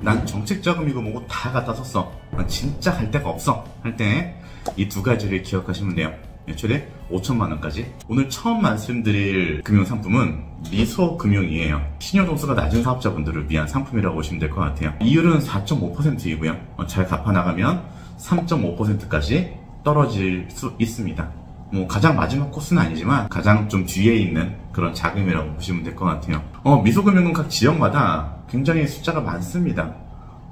난 정책 자금이고 뭐고 다 갖다 썼어, 난 진짜 갈 데가 없어 할 때 이 두 가지를 기억하시면 돼요. 최대 5천만 원까지. 오늘 처음 말씀드릴 금융상품은 미소금융이에요. 신용점수가 낮은 사업자분들을 위한 상품이라고 보시면 될 것 같아요. 이율은 4.5%이고요. 잘 갚아나가면 3.5%까지 떨어질 수 있습니다. 뭐 가장 마지막 코스는 아니지만 가장 좀 뒤에 있는 그런 자금이라고 보시면 될 것 같아요. 미소금융은 각 지역마다 굉장히 숫자가 많습니다.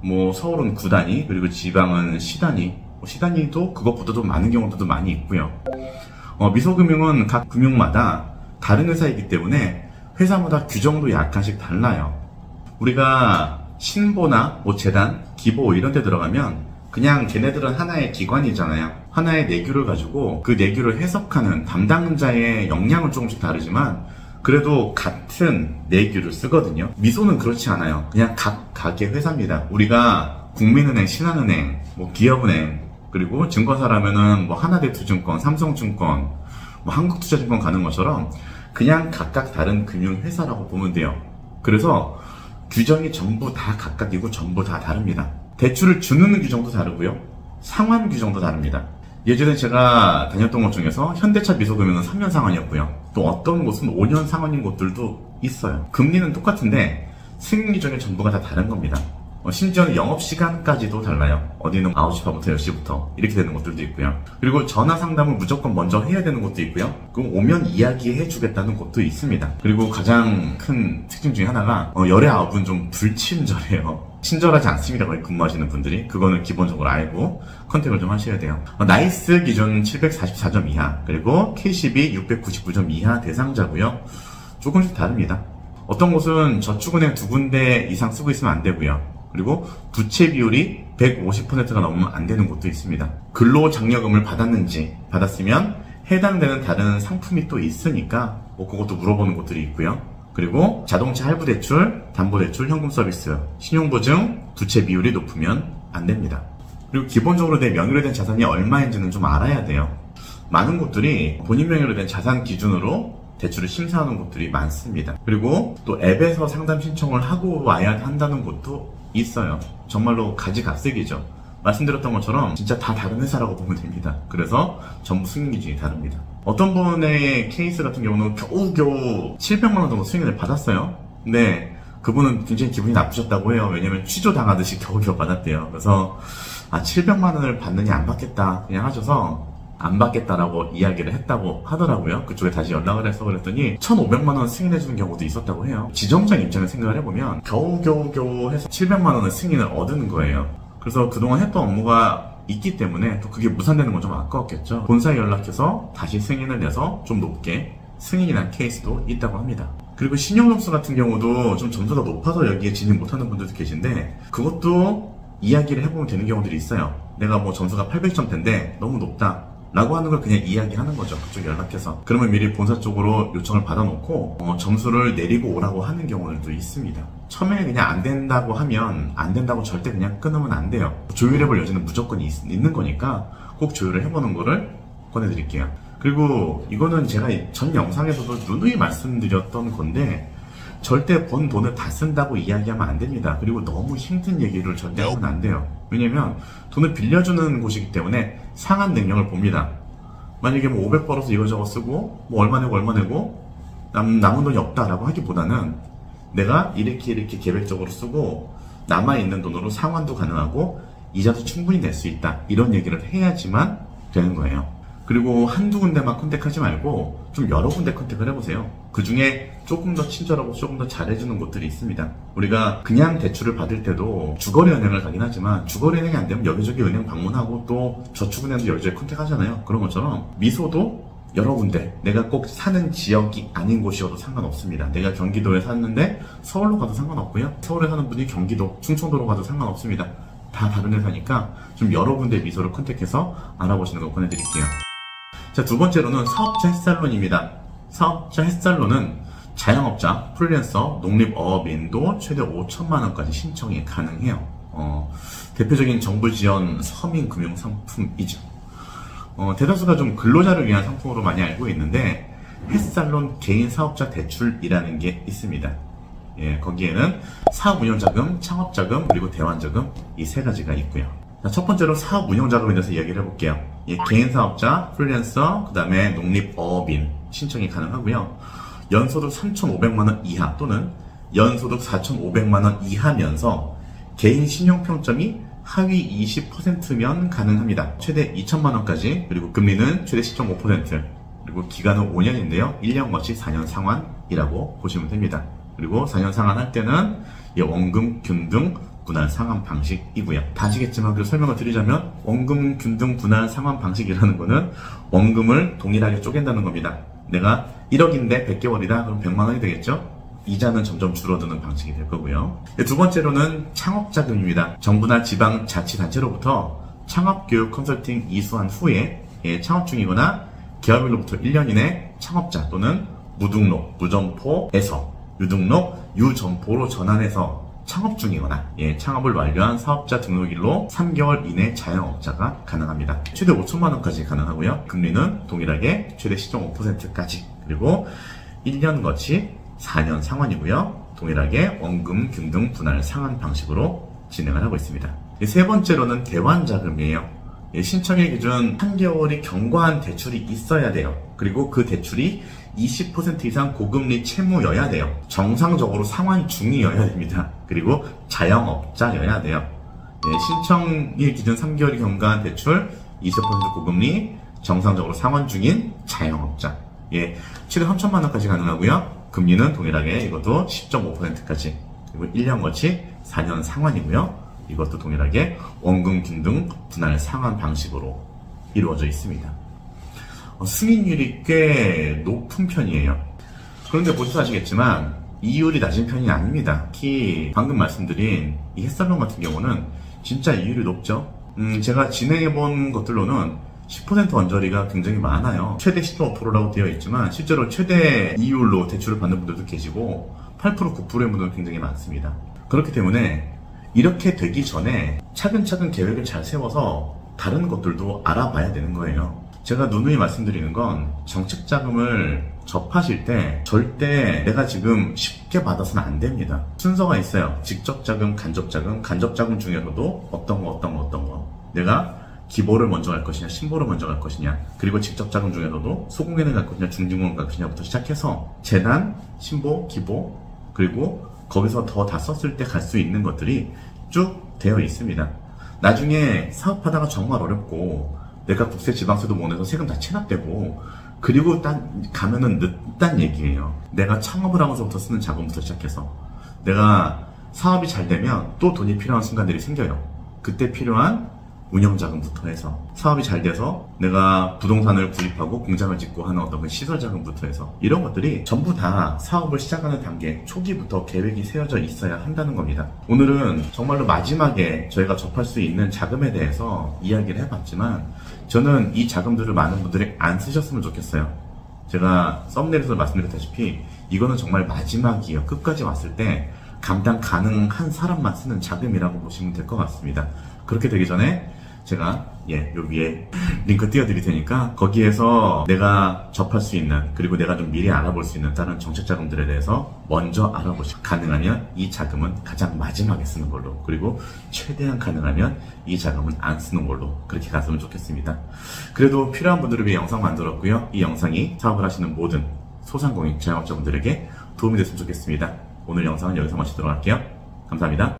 뭐 서울은 9단위, 그리고 지방은 10단위, 시단위도 그것보다도 많은 경우도 많이 있고요. 미소금융은 각 금융마다 다른 회사이기 때문에 회사마다 규정도 약간씩 달라요. 우리가 신보나 뭐 재단, 기보 이런 데 들어가면 그냥 걔네들은 하나의 기관이잖아요. 하나의 내규를 가지고 그 내규를 해석하는 담당자의 역량은 조금씩 다르지만 그래도 같은 내규를 쓰거든요. 미소는 그렇지 않아요. 그냥 각 가게 회사입니다. 우리가 국민은행, 신한은행, 뭐 기업은행, 그리고 증권사라면은 뭐 하나대투증권, 삼성증권, 뭐 한국투자증권 가는 것처럼 그냥 각각 다른 금융회사라고 보면 돼요. 그래서 규정이 전부 다 각각이고 전부 다 다릅니다. 대출을 주는 규정도 다르고요. 상환 규정도 다릅니다. 예전에 제가 다녔던 곳 중에서 현대차 미소금융은 3년 상환이었고요. 또 어떤 곳은 5년 상환인 곳들도 있어요. 금리는 똑같은데 승인 규정이 전부가 다 다른 겁니다. 심지어는 영업시간까지도 달라요. 어디는 9시 반부터 10시부터 이렇게 되는 것들도 있고요. 그리고 전화 상담을 무조건 먼저 해야 되는 곳도 있고요. 그럼 오면 이야기해 주겠다는 곳도 있습니다. 그리고 가장 큰 특징 중에 하나가 열의 아홉은 좀 불친절해요. 친절하지 않습니다. 거의 근무하시는 분들이. 그거는 기본적으로 알고 컨택을 좀 하셔야 돼요. 나이스 기준 744점 이하, 그리고 KCB 699점 이하 대상자고요. 조금씩 다릅니다. 어떤 곳은 저축은행 2군데 이상 쓰고 있으면 안 되고요. 그리고 부채 비율이 150%가 넘으면 안 되는 곳도 있습니다. 근로장려금을 받았는지, 받았으면 해당되는 다른 상품이 또 있으니까 뭐 그것도 물어보는 곳들이 있고요. 그리고 자동차 할부 대출, 담보 대출, 현금 서비스, 신용보증, 부채 비율이 높으면 안 됩니다. 그리고 기본적으로 내 명의로 된 자산이 얼마인지는 좀 알아야 돼요. 많은 곳들이 본인 명의로 된 자산 기준으로 대출을 심사하는 곳들이 많습니다. 그리고 또 앱에서 상담 신청을 하고 와야 한다는 곳도 있어요. 정말로 가지각색이죠. 말씀드렸던 것처럼 진짜 다 다른 회사라고 보면 됩니다. 그래서 전부 승인 기준이 다릅니다. 어떤 분의 케이스 같은 경우는 겨우겨우 700만 원 정도 승인을 받았어요. 근데 그분은 굉장히 기분이 나쁘셨다고 해요. 왜냐면 취조당하듯이 겨우겨우 받았대요. 그래서 700만 원을 받느냐 안 받겠다 그냥 하셔서 안 받겠다라고 이야기를 했다고 하더라고요. 그쪽에 다시 연락을 해서 그랬더니 1,500만 원 승인해주는 경우도 있었다고 해요. 지점장 입장에 생각을 해보면 겨우겨우 해서 700만 원을 승인을 얻은 거예요. 그래서 그동안 했던 업무가 있기 때문에 또 그게 무산되는 건 좀 아까웠겠죠. 본사에 연락해서 다시 승인을 내서 좀 높게 승인이 난 케이스도 있다고 합니다. 그리고 신용점수 같은 경우도 좀 점수가 높아서 여기에 진입 못하는 분들도 계신데 그것도 이야기를 해보면 되는 경우들이 있어요. 내가 뭐 점수가 800점대인데 너무 높다 라고 하는 걸 그냥 이야기하는 거죠. 그쪽에 연락해서. 그러면 미리 본사 쪽으로 요청을 받아놓고 점수를 내리고 오라고 하는 경우들도 있습니다. 처음에 그냥 안 된다고 하면 안 된다고 절대 그냥 끊으면 안 돼요. 조율해볼 여지는 무조건 있는 거니까 꼭 조율을 해보는 거를 권해드릴게요. 그리고 이거는 제가 전 영상에서도 누누이 말씀드렸던 건데 절대 번 돈을 다 쓴다고 이야기하면 안 됩니다. 그리고 너무 힘든 얘기를 절대 하면 안 돼요. 왜냐면 돈을 빌려주는 곳이기 때문에 상환 능력을 봅니다. 만약에 뭐 500 벌어서 이거저거 쓰고 뭐 얼마 내고 얼마 내고 남은 돈이 없다라고 하기보다는 내가 이렇게 계획적으로 쓰고 남아있는 돈으로 상환도 가능하고 이자도 충분히 낼 수 있다 이런 얘기를 해야지만 되는 거예요. 그리고 한두 군데만 컨택하지 말고 좀 여러 군데 컨택을 해보세요. 그 중에 조금 더 친절하고 조금 더 잘해주는 곳들이 있습니다. 우리가 그냥 대출을 받을 때도 주거래 은행을 가긴 하지만 주거래 은행이 안 되면 여기저기 은행 방문하고 또 저축은행도 여기저기 컨택하잖아요. 그런 것처럼 미소도 여러 군데 내가 꼭 사는 지역이 아닌 곳이어도 상관없습니다. 내가 경기도에 샀는데 서울로 가도 상관없고요. 서울에 사는 분이 경기도, 충청도로 가도 상관없습니다. 다 다른 회사니까 좀 여러 군데 미소를 컨택해서 알아보시는 거 권해드릴게요. 자, 두 번째로는 사업자 햇살론입니다. 사업자 햇살론은 자영업자, 프리랜서, 농립어업인도 최대 5천만 원까지 신청이 가능해요. 대표적인 정부 지원 서민 금융 상품이죠. 대다수가 좀 근로자를 위한 상품으로 많이 알고 있는데 햇살론 개인 사업자 대출이라는 게 있습니다. 예, 거기에는 사업운영자금, 창업자금, 그리고 대환자금 이 세 가지가 있고요. 자, 첫 번째로 사업운영자금에 대해서 이야기를 해볼게요. 예, 개인사업자, 프리랜서, 그 다음에 농립어업인 신청이 가능하고요. 연소득 3,500만원 이하 또는 연소득 4,500만원 이하면서 개인 신용평점이 하위 20%면 가능합니다. 최대 2천만원까지, 그리고 금리는 최대 10.5%, 그리고 기간은 5년인데요. 1년 거치 4년 상환이라고 보시면 됩니다. 그리고 4년 상환할 때는 원금, 균등, 분할 상환 방식이고요. 다 아시겠지만 그리고 설명을 드리자면 원금, 균등, 분할 상환 방식이라는 거는 원금을 동일하게 쪼갠다는 겁니다. 내가 1억인데 100개월이다? 그럼 100만원이 되겠죠? 이자는 점점 줄어드는 방식이 될 거고요. 두 번째로는 창업자금입니다. 정부나 지방자치단체로부터 창업교육 컨설팅 이수한 후에 창업 중이거나 기업일로부터 1년 이내 창업자 또는 무등록, 무점포에서 유등록, 유점포로 전환해서 창업 중이거나 창업을 완료한 사업자 등록일로 3개월 이내 자영업자가 가능합니다. 최대 5천만원까지 가능하고요. 금리는 동일하게 최대 10.5%까지, 그리고 1년 거치 4년 상환이고요. 동일하게 원금, 균등, 분할 상환 방식으로 진행을 하고 있습니다. 세 번째로는 대환자금이에요. 신청일 기준 3개월이 경과한 대출이 있어야 돼요. 그리고 그 대출이 20% 이상 고금리 채무여야 돼요. 정상적으로 상환 중이어야 됩니다. 그리고 자영업자여야 돼요. 신청일 기준 3개월이 경과한 대출, 20% 고금리, 정상적으로 상환 중인 자영업자. 최대 3천만원까지 가능하고요. 금리는 동일하게 이것도 10.5%까지, 그리고 1년 거치 4년 상환이고요. 이것도 동일하게 원금, 균등, 분할 상환 방식으로 이루어져 있습니다. 승인율이 꽤 높은 편이에요. 그런데 보셔서 아시겠지만 이율이 낮은 편이 아닙니다. 특히 방금 말씀드린 이 햇살론 같은 경우는 진짜 이율이 높죠. 제가 진행해본 것들로는 10% 언저리가 굉장히 많아요. 최대 10.5%라고 되어 있지만 실제로 최대 이율로 대출을 받는 분들도 계시고 8%, 9%의 분들은 굉장히 많습니다. 그렇기 때문에 이렇게 되기 전에 차근차근 계획을 잘 세워서 다른 것들도 알아봐야 되는 거예요. 제가 누누이 말씀드리는 건 정책자금을 접하실 때 절대 내가 지금 쉽게 받아서는 안 됩니다. 순서가 있어요. 직접자금, 간접자금, 간접자금 중에서도 어떤 거 내가 기보를 먼저 갈 것이냐, 신보를 먼저 갈 것이냐, 그리고 직접자금 중에서도 소공인을 갈 것이냐, 중증공인을 갈 것이냐부터 시작해서 재단, 신보, 기보, 그리고 거기서 더 다 썼을 때 갈 수 있는 것들이 쭉 되어 있습니다. 나중에 사업하다가 정말 어렵고 내가 국세 지방세도 못 내서 세금 다 체납되고 그리고 가면은 늦단 얘기예요. 내가 창업을 하면서부터 쓰는 자금부터 시작해서 내가 사업이 잘 되면 또 돈이 필요한 순간들이 생겨요. 그때 필요한 운영자금부터 해서 사업이 잘 돼서 내가 부동산을 구입하고 공장을 짓고 하는 어떤 시설자금부터 해서 이런 것들이 전부 다 사업을 시작하는 단계 초기부터 계획이 세워져 있어야 한다는 겁니다. 오늘은 정말로 마지막에 저희가 접할 수 있는 자금에 대해서 이야기를 해봤지만 저는 이 자금들을 많은 분들이 안 쓰셨으면 좋겠어요. 제가 썸네일에서 말씀드렸다시피 이거는 정말 마지막이에요. 끝까지 왔을 때 감당 가능한 사람만 쓰는 자금이라고 보시면 될 것 같습니다. 그렇게 되기 전에 제가 요 위에 링크 띄워드릴 테니까 거기에서 내가 접할 수 있는, 그리고 내가 좀 미리 알아볼 수 있는 다른 정책자금들에 대해서 먼저 알아보시고 가능하면 이 자금은 가장 마지막에 쓰는 걸로, 그리고 최대한 가능하면 이 자금은 안 쓰는 걸로 그렇게 갔으면 좋겠습니다. 그래도 필요한 분들을 위해 영상 만들었고요. 이 영상이 사업을 하시는 모든 소상공인 자영업자분들에게 도움이 됐으면 좋겠습니다. 오늘 영상은 여기서 마치도록 할게요. 감사합니다.